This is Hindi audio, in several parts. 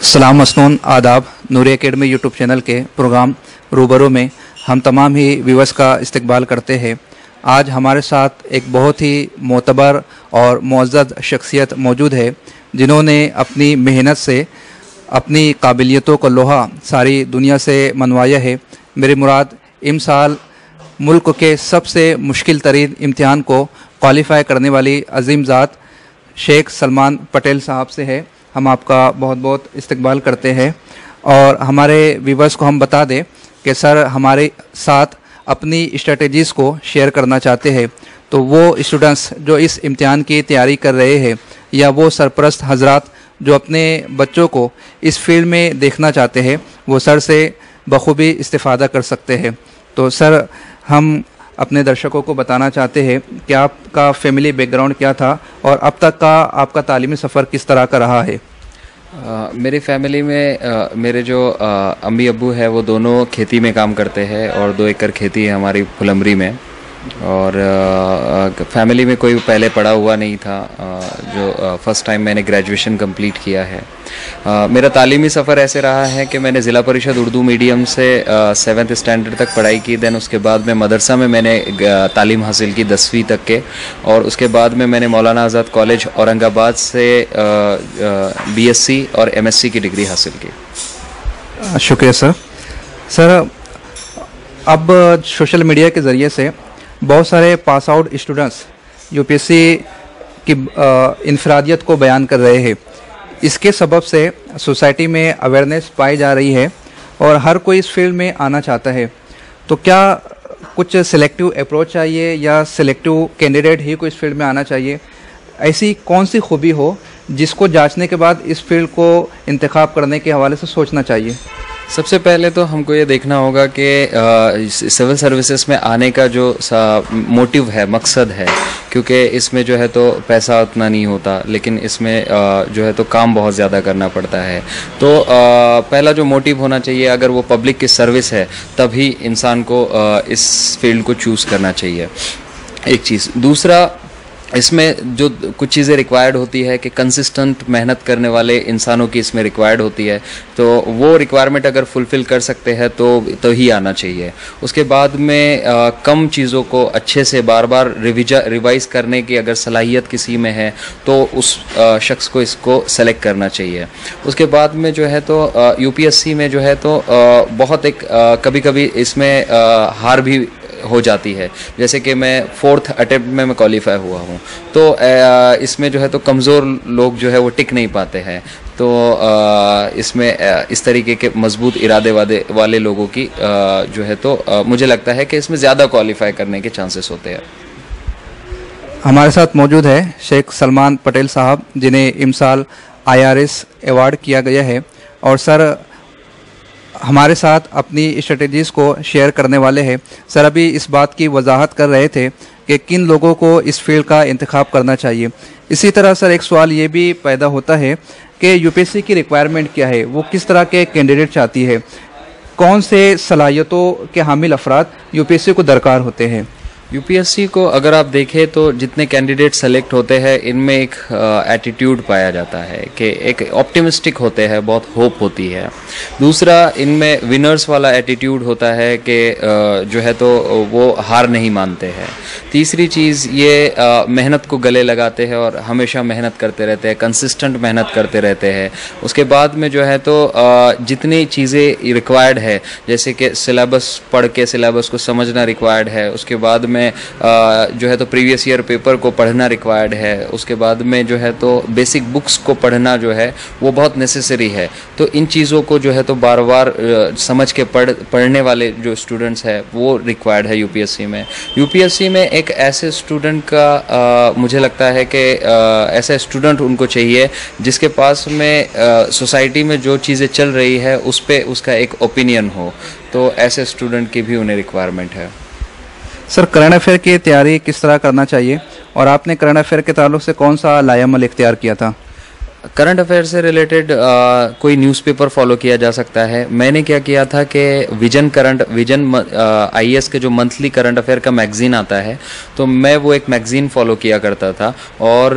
सलाम मसनून आदाब। नूरी एकेडमी यूट्यूब चैनल के प्रोग्राम रूबरू में हम तमाम ही व्यूअर्स का इस्तकबाल करते हैं। आज हमारे साथ एक बहुत ही मोतबर और मुअज़्ज़ज़ शख्सियत मौजूद है, जिन्होंने अपनी मेहनत से अपनी काबिलियतों का लोहा सारी दुनिया से मनवाया है। मेरी मुराद इमसाल मुल्क के सबसे मुश्किल तरीन इम्तिहान को क्वालिफ़ाई करने वाली अजीम ज़ात शेख सलमान पटेल साहब से है। हम आपका बहुत बहुत इस्तकबाल करते हैं और हमारे व्यूअर्स को हम बता दें कि सर हमारे साथ अपनी स्ट्रेटजीज़ को शेयर करना चाहते हैं। तो वो स्टूडेंट्स जो इस इम्तिहान की तैयारी कर रहे हैं या वो सरपरस्त हजरात जो अपने बच्चों को इस फील्ड में देखना चाहते हैं, वो सर से बखूबी इस्तिफ़ादा कर सकते हैं। तो सर हम अपने दर्शकों को बताना चाहते हैं कि आपका फैमिली बैकग्राउंड क्या था और अब तक का आपका तालीमी सफ़र किस तरह का रहा है। मेरी फैमिली में मेरे जो अम्मी अब्बू है वो दोनों खेती में काम करते हैं और 2 एकड़ खेती है हमारी फुलंबरी में। और फैमिली में कोई पहले पढ़ा हुआ नहीं था। जो फर्स्ट टाइम मैंने ग्रेजुएशन कंप्लीट किया है। मेरा तालीमी सफ़र ऐसे रहा है कि मैंने ज़िला परिषद उर्दू मीडियम से 7th स्टैंडर्ड तक पढ़ाई की। देन उसके बाद में मदरसा में मैंने तालीम हासिल की 10वीं तक के, और उसके बाद में मैंने मौलाना आज़ाद कॉलेज औरंगाबाद से BSc और MSc की डिग्री हासिल की। शुक्रिया सर। सर अब सोशल मीडिया के ज़रिए से बहुत सारे पास आउट स्टूडेंट्स UPSC की इनफरादियत को बयान कर रहे हैं। इसके सबब से सोसाइटी में अवेयरनेस पाई जा रही है और हर कोई इस फील्ड में आना चाहता है। तो क्या कुछ सिलेक्टिव अप्रोच चाहिए या सिलेक्टिव कैंडिडेट ही को इस फील्ड में आना चाहिए? ऐसी कौन सी खूबी हो जिसको जांचने के बाद इस फील्ड को इंतखाब करने के हवाले से सोचना चाहिए? सबसे पहले तो हमको ये देखना होगा कि सिविल सर्विसेज में आने का जो मोटिव है, मकसद है, क्योंकि इसमें जो है तो पैसा उतना नहीं होता, लेकिन इसमें जो है तो काम बहुत ज़्यादा करना पड़ता है। तो पहला जो मोटिव होना चाहिए, अगर वो पब्लिक की सर्विस है, तभी इंसान को इस फील्ड को चूज़ करना चाहिए, एक चीज़। दूसरा, इसमें जो कुछ चीज़ें रिक्वायर्ड होती है कि कंसिस्टेंट मेहनत करने वाले इंसानों की इसमें रिक्वायर्ड होती है। तो वो रिक्वायरमेंट अगर फुलफ़िल कर सकते हैं तो ही आना चाहिए। उसके बाद में कम चीज़ों को अच्छे से बार बार रिवाइज़ करने की अगर सलाहियत किसी में है तो उस शख्स को इसको सेलेक्ट करना चाहिए। उसके बाद में जो है तो UPSC में जो है तो बहुत एक कभी कभी इसमें हार भी हो जाती है। जैसे कि मैं 4th अटेम्प्ट में मैं क्वालिफाई हुआ हूँ, तो इसमें जो है तो कमज़ोर लोग जो है वो टिक नहीं पाते हैं। तो इसमें इस तरीके के मजबूत इरादे वाले लोगों की जो है तो मुझे लगता है कि इसमें ज़्यादा क्वालिफाई करने के चांसेस होते हैं। हमारे साथ मौजूद है शेख सलमान पटेल साहब, जिन्हें इमसाल IRS अवार्ड किया गया है, और सर हमारे साथ अपनी स्ट्रेटजीज़ को शेयर करने वाले हैं। सर अभी इस बात की वजाहत कर रहे थे कि किन लोगों को इस फील्ड का इंतखाब करना चाहिए। इसी तरह सर एक सवाल ये भी पैदा होता है कि UPSC की रिक्वायरमेंट क्या है, वो किस तरह के कैंडिडेट चाहती है, कौन से सलाहियतों के हामिल अफराद UPSC को दरकार होते हैं। UPSC को अगर आप देखें तो जितने कैंडिडेट सेलेक्ट होते हैं, इनमें एक एटीट्यूड पाया जाता है कि एक ऑप्टिमिस्टिक होते हैं, बहुत होप होती है। दूसरा, इनमें विनर्स वाला एटीट्यूड होता है कि जो है तो वो हार नहीं मानते हैं। तीसरी चीज़ ये मेहनत को गले लगाते हैं और हमेशा मेहनत करते रहते हैं, कंसिस्टेंट मेहनत करते रहते हैं। उसके बाद में जो है तो जितनी चीज़ें रिक्वायर्ड है, जैसे कि सिलेबस पढ़ के सिलेबस को समझना रिक्वायर्ड है। उसके बाद में जो है तो प्रीवियस ईयर पेपर को पढ़ना रिक्वायर्ड है। उसके बाद में जो है तो बेसिक बुक्स को पढ़ना जो है वो बहुत नेसेसरी है। तो इन चीज़ों को जो है तो बार बार समझ के पढ़ने वाले जो स्टूडेंट्स हैं वो रिक्वायर्ड है UPSC में। UPSC में एक ऐसे स्टूडेंट का मुझे लगता है कि ऐसा स्टूडेंट उनको चाहिए जिसके पास में सोसाइटी में जो चीज़ें चल रही है उस पर उसका एक ओपिनियन हो। तो ऐसे स्टूडेंट की भी उन्हें रिक्वायरमेंट है। सर करंट अफेयर की तैयारी किस तरह करना चाहिए और आपने करंट अफेयर के ताल्लुक से कौन सा लायामल इख्तियार किया था? करंट अफेयर से रिलेटेड कोई न्यूज़पेपर फॉलो किया जा सकता है। मैंने क्या किया था कि विजन आईएएस के जो मंथली करंट अफेयर का मैगजीन आता है, तो मैं वो एक मैगजीन फॉलो किया करता था। और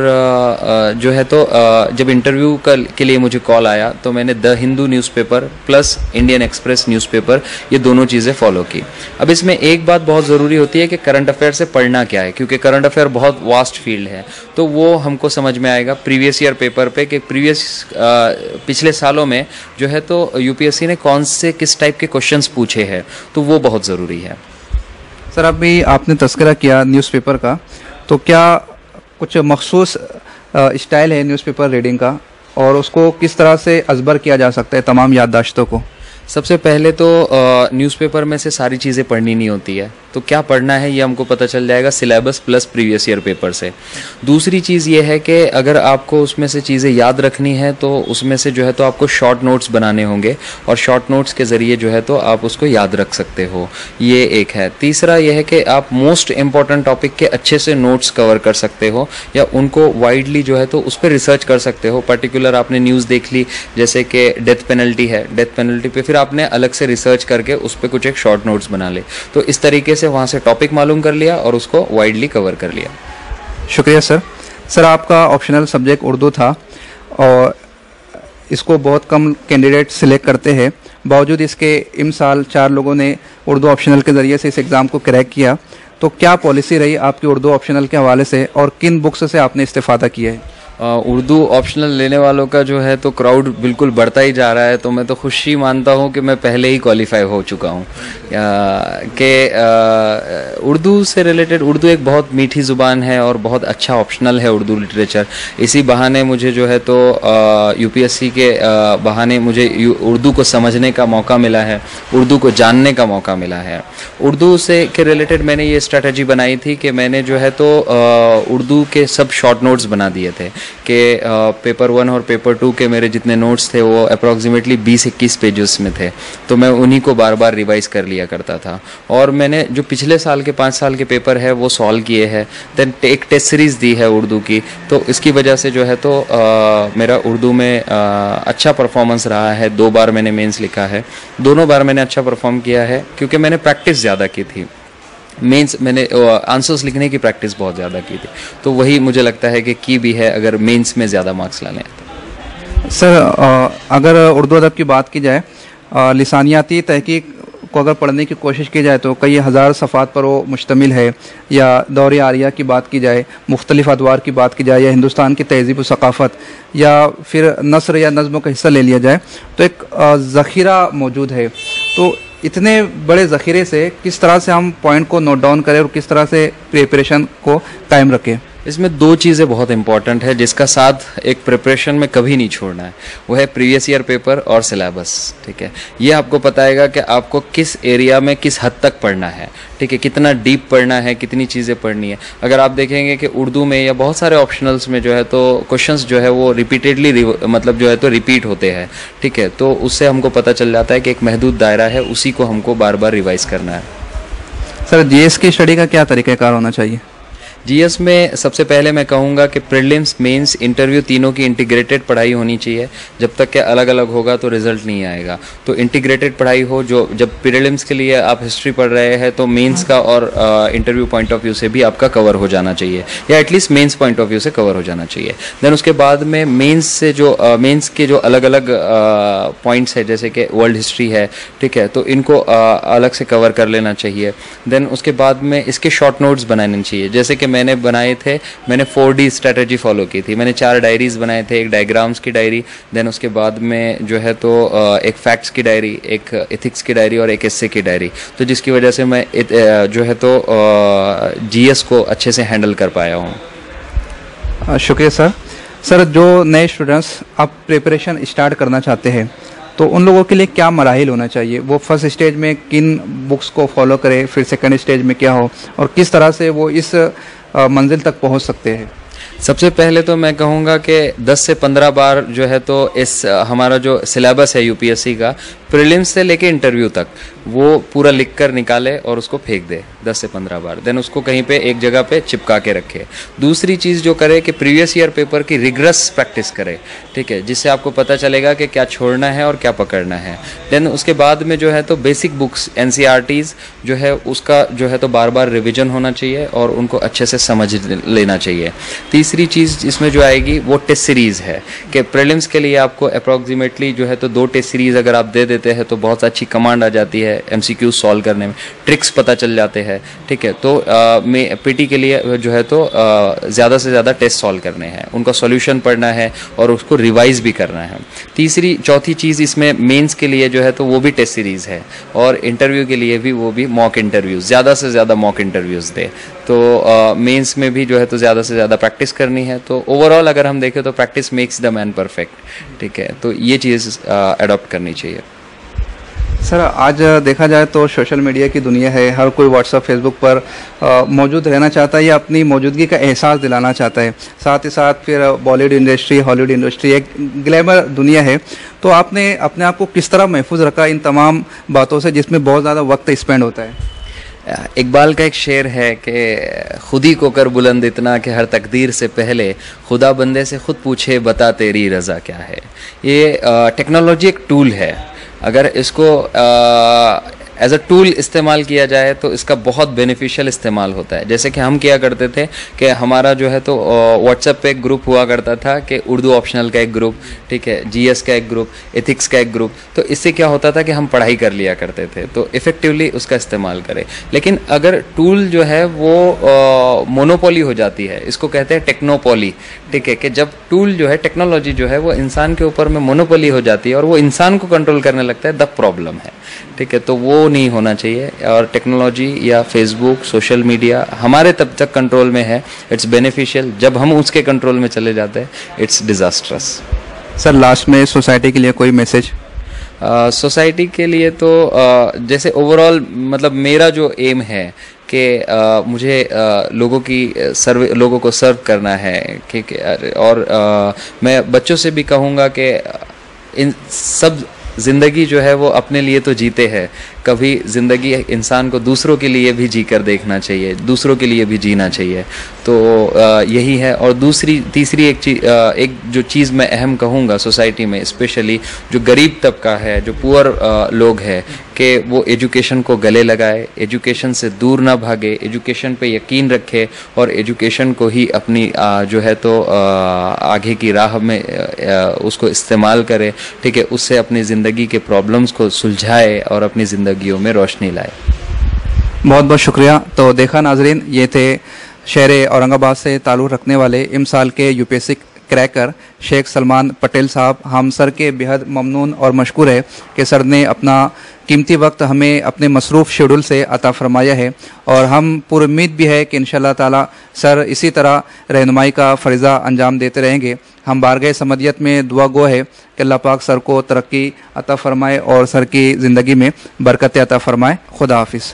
जो है तो जब इंटरव्यू के लिए मुझे कॉल आया तो मैंने the Hindu newspaper plus Indian express newspaper, ये दोनों चीज़ें फॉलो की। अब इसमें एक बात बहुत ज़रूरी होती है कि करंट अफेयर से पढ़ना क्या है, क्योंकि करंट अफेयर बहुत वास्ट फील्ड है। तो वो हमको समझ में आएगा प्रीवियस ईयर पेपर पे कि पिछले सालों में जो है तो यूपीएससी ने कौन से किस टाइप के क्वेश्चंस पूछे हैं, तो वो बहुत ज़रूरी है। सर, अभी आपने तस्करा किया न्यूज़पेपर का, तो क्या कुछ मखसूस स्टाइल है न्यूज़पेपर रीडिंग का, और उसको किस तरह से अजबर किया जा सकता है तमाम याददाश्तों को? सबसे पहले तो न्यूज़पेपर में से सारी चीज़ें पढ़नी नहीं होती है, तो क्या पढ़ना है ये हमको पता चल जाएगा syllabus plus previous year paper से। दूसरी चीज़ ये है कि अगर आपको उसमें से चीज़ें याद रखनी है तो उसमें से जो है तो आपको शॉर्ट नोट्स बनाने होंगे, और शॉर्ट नोट्स के ज़रिए जो है तो आप उसको याद रख सकते हो, ये एक है। तीसरा ये है कि आप मोस्ट इम्पॉर्टेंट टॉपिक के अच्छे से नोट्स कवर कर सकते हो, या उनको वाइडली जो है तो उस पर रिसर्च कर सकते हो। पर्टिकुलर आपने न्यूज़ देख ली जैसे कि डेथ पेनल्टी है, डेथ पेनल्टी पे फिर आपने अलग से रिसर्च करके उस पर कुछ एक शॉर्ट नोट्स बना ले, तो इस तरीके से वहाँ से टॉपिक मालूम कर लिया और उसको वाइडली कवर कर लिया। शुक्रिया सर। सर, आपका ऑप्शनल सब्जेक्ट उर्दू था और इसको बहुत कम कैंडिडेट सिलेक्ट करते हैं, बावजूद इसके इम साल 4 लोगों ने उर्दू ऑप्शनल के ज़रिए से इस एग्ज़ाम को क्रैक किया। तो क्या पॉलिसी रही आपकी उर्दू ऑप्शनल के हवाले से, और किन बुक्स से आपने इस्तेफ़ादा किया है? उर्दू ऑप्शनल लेने वालों का जो है तो क्राउड बिल्कुल बढ़ता ही जा रहा है, तो मैं तो खुशी मानता हूँ कि मैं पहले ही क्वालिफाई हो चुका हूँ कि उर्दू से रिलेटेड। उर्दू एक बहुत मीठी ज़ुबान है और बहुत अच्छा ऑप्शनल है उर्दू लिटरेचर। इसी बहाने मुझे जो है तो यूपीएससी के बहाने मुझे उर्दू को समझने का मौका मिला है, उर्दू को जानने का मौका मिला है। उर्दू से के रिलेटेड मैंने ये स्ट्रैटेजी बनाई थी कि मैंने जो है तो उर्दू के सब शॉर्ट नोट्स बना दिए थे कि पेपर 1 और पेपर 2 के मेरे जितने नोट्स थे वो अप्रॉक्सीमेटली 20-21 पेजेस में थे, तो मैं उन्हीं को बार बार रिवाइज कर लिया करता था। और मैंने जो पिछले साल के 5 साल के पेपर है वो सॉल्व किए हैं। देन एक टेस्ट सीरीज़ दी है उर्दू की, तो इसकी वजह से जो है तो मेरा उर्दू में अच्छा परफॉर्मेंस रहा है। 2 बार मैंने मेंस लिखा है, दोनों बार मैंने अच्छा परफॉर्म किया है, क्योंकि मैंने प्रैक्टिस ज़्यादा की थी। मेंस मैंने आंसर्स लिखने की प्रैक्टिस बहुत ज़्यादा की थी, तो वही मुझे लगता है कि भी है अगर मेंस में ज़्यादा मार्क्स लाने हैं। सर, अगर उर्दू अदब की बात की जाए, लिसानियाती तहकीक को अगर पढ़ने की कोशिश की जाए तो कई हज़ार सफ़ात पर वो मुश्तमिल है, या दौर आरिया की बात की जाए, मुख्तलिफ़ अदवार की बात की जाए, या हिंदुस्तान की तहज़ीब व सक़ाफ़त, या फिर नस्र या नज़्म का हिस्सा ले लिया जाए, तो एक ज़ख़ीरा मौजूद है। तो इतने बड़े ज़ख़ीरे से किस तरह से हम पॉइंट को नोट डाउन करें और किस तरह से प्रिपरेशन को कायम रखें? इसमें 2 चीज़ें बहुत इंपॉर्टेंट है जिसका साथ एक प्रिपरेशन में कभी नहीं छोड़ना है, वो है प्रीवियस ईयर पेपर और सिलेबस। ठीक है, ये आपको बताएगा कि आपको किस एरिया में किस हद तक पढ़ना है, ठीक है, कितना डीप पढ़ना है, कितनी चीज़ें पढ़नी है। अगर आप देखेंगे कि उर्दू में या बहुत सारे ऑप्शनल्स में जो है तो क्वेश्चंस जो है वो रिपीटेडली मतलब जो है तो रिपीट होते हैं, ठीक है, तो उससे हमको पता चल जाता है कि एक महदूद दायरा है, उसी को हमको बार बार रिवाइज करना है। सर, जीएस की स्टडी का क्या तरीक़ाकार होना चाहिए? जीएस में सबसे पहले मैं कहूँगा कि प्रीलिम्स, मेंस, इंटरव्यू तीनों की इंटीग्रेटेड पढ़ाई होनी चाहिए। जब तक कि अलग अलग होगा तो रिजल्ट नहीं आएगा, तो इंटीग्रेटेड पढ़ाई हो। जो जब प्रीलिम्स के लिए आप हिस्ट्री पढ़ रहे हैं तो मेंस का और इंटरव्यू पॉइंट ऑफ व्यू से भी आपका कवर हो जाना चाहिए, या at least mains point of view से कवर हो जाना चाहिए। देन उसके बाद में मेंस से जो मेंस के जो अलग अलग पॉइंट्स है, जैसे कि वर्ल्ड हिस्ट्री है, ठीक है, तो इनको अलग से कवर कर लेना चाहिए। देन उसके बाद में इसके शॉर्ट नोट्स बनाने चाहिए, जैसे कि मैंने बनाए थे, मैंने 4D स्ट्रेटजी फॉलो की थी। मैंने 4 डायरीज बनाए थे, एक डायग्राम्स की डायरी, देन उसके बाद में जो है तो एक फैक्ट्स की डायरी, एक एथिक्स की डायरी और एक एस्से की डायरी, तो जिसकी वजह से मैं जो है तो जीएस को अच्छे से हैंडल कर पाया हूँ। शुक्रिया सर। सर, जो नए स्टूडेंट्स अब प्रिपरेशन स्टार्ट करना चाहते हैं तो उन लोगों के लिए क्या मराहिल होना चाहिए? वो फर्स्ट स्टेज में किन बुक्स को फॉलो करें, फिर सेकंड स्टेज में क्या हो, और किस तरह से वो इस मंजिल तक पहुंच सकते हैं? सबसे पहले तो मैं कहूँगा कि 10 से 15 बार जो है तो इस हमारा जो सिलेबस है यूपीएससी का, प्रीलिम्स से लेके इंटरव्यू तक, वो पूरा लिख कर निकाले और उसको फेंक दे 10 से 15 बार, देन उसको कहीं पे एक जगह पे चिपका के रखे। दूसरी चीज़ जो करे कि प्रीवियस ईयर पेपर की रिग्रेस प्रैक्टिस करे, ठीक है, जिससे आपको पता चलेगा कि क्या छोड़ना है और क्या पकड़ना है। देन उसके बाद में जो है तो बेसिक बुक्स एनसीईआरटीज़ जो है उसका जो है तो बार बार रिविजन होना चाहिए और उनको अच्छे से समझ लेना चाहिए। तीसरी चीज़ इसमें जो आएगी वो टेस्ट सीरीज़ है कि प्रीलिम्स के लिए आपको अप्रॉक्सीमेटली जो है तो 2 टेस्ट सीरीज़ अगर आप दे देते हैं तो बहुत अच्छी कमांड आ जाती है एमसीक्यू सॉल्व करने में, ट्रिक्स पता चल जाते हैं, ठीक है। तो पीटी के लिए जो है तो ज़्यादा से ज़्यादा टेस्ट सॉल्व करने हैं, उनका सॉल्यूशन पढ़ना है और उसको रिवाइज भी करना है। चौथी चीज़ इसमें मेंस के लिए जो है तो वो भी टेस्ट सीरीज़ है और इंटरव्यू के लिए भी वो भी मॉक इंटरव्यूज़, ज़्यादा से ज़्यादा मॉक इंटरव्यूज़ दे। तो मेंस में भी जो है तो ज़्यादा से ज़्यादा प्रैक्टिस करनी है। तो ओवरऑल अगर हम देखें तो practice makes the man perfect, ठीक है। तो ये चीज़ अडॉप्ट करनी चाहिए। सर, आज देखा जाए तो सोशल मीडिया की दुनिया है, हर कोई व्हाट्सएप फेसबुक पर मौजूद रहना चाहता है या अपनी मौजूदगी का एहसास दिलाना चाहता है। साथ ही साथ फिर बॉलीवुड इंडस्ट्री, हॉलीवुड इंडस्ट्री एक ग्लैमर दुनिया है। तो आपने अपने आप को किस तरह महफूज रखा इन तमाम बातों से जिसमें बहुत ज़्यादा वक्त स्पेंड होता है? इकबाल का एक शेर है कि खुद ही को कर बुलंद इतना कि हर तकदीर से पहले खुदा बंदे से खुद पूछे बता तेरी रज़ा क्या है। ये टेक्नोलॉजी एक टूल है, अगर इसको एज अ टूल इस्तेमाल किया जाए तो इसका बहुत बेनिफिशियल इस्तेमाल होता है। जैसे कि हम किया करते थे कि हमारा जो है तो व्हाट्सएप पे एक ग्रुप हुआ करता था कि उर्दू ऑप्शनल का एक ग्रुप, ठीक है, जीएस का एक ग्रुप, एथिक्स का एक ग्रुप। तो इससे क्या होता था कि हम पढ़ाई कर लिया करते थे, तो इफ़ेक्टिवली उसका इस्तेमाल करें। लेकिन अगर टूल जो है वो मोनोपोली हो जाती है, इसको कहते हैं टेक्नोपोली, ठीक है, कि जब टूल जो है टेक्नोलॉजी जो है वो इंसान के ऊपर में मोनोपोली हो जाती है और वो इंसान को कंट्रोल करने लगता है, द प्रॉब्लम है, ठीक है। तो वो नहीं होना चाहिए और टेक्नोलॉजी या फेसबुक, सोशल मीडिया हमारे तब तक कंट्रोल में है, इट्स बेनिफिशियल। जब हम उसके कंट्रोल में चले जाते हैं इट्स डिजास्ट्रस। सर, लास्ट में सोसाइटी के लिए कोई मैसेज? सोसाइटी के लिए तो जैसे ओवरऑल मतलब मेरा जो एम है कि मुझे लोगों को सर्व करना है, ठीक है। और मैं बच्चों से भी कहूँगा कि इन सब ज़िंदगी जो है वो अपने लिए तो जीते हैं, कभी ज़िंदगी इंसान को दूसरों के लिए भी जी कर देखना चाहिए, दूसरों के लिए भी जीना चाहिए। तो यही है। और तीसरी एक जो चीज़ मैं अहम कहूँगा सोसाइटी में, स्पेशली जो गरीब तबका है, जो पुअर लोग हैं, कि वो एजुकेशन को गले लगाए, एजुकेशन से दूर ना भागे, एजुकेशन पे यकीन रखे और एजुकेशन को ही अपनी जो है तो आगे की राह में उसको इस्तेमाल करे, ठीक है। उससे अपनी ज़िंदगी के प्रॉब्लम्स को सुलझाए और अपनी ज़िंदगियों में रोशनी लाए। बहुत बहुत शुक्रिया। तो देखा नाजरीन, ये थे शहर औरंगाबाद से ताल्लुक़ रखने वाले इम्साल के यूपीएससी क्रैकर शेख सलमान पटेल साहब। हम सर के बेहद ममनून और मशकूर है कि सर ने अपना कीमती वक्त हमें अपने मसरूफ़ शेड्यूल से अता फरमाया है और हम पूरी उम्मीद भी है कि इंशाअल्लाह ताला सर इसी तरह रहनुमाई का फ़रीज़ा अंजाम देते रहेंगे। हम बारगाह समदियत में दुआ गो है कि अल्लाह पाक सर को तरक्की अता फरमाए और सर की ज़िंदगी में बरकत अता फरमाए। खुदा हाफिज़।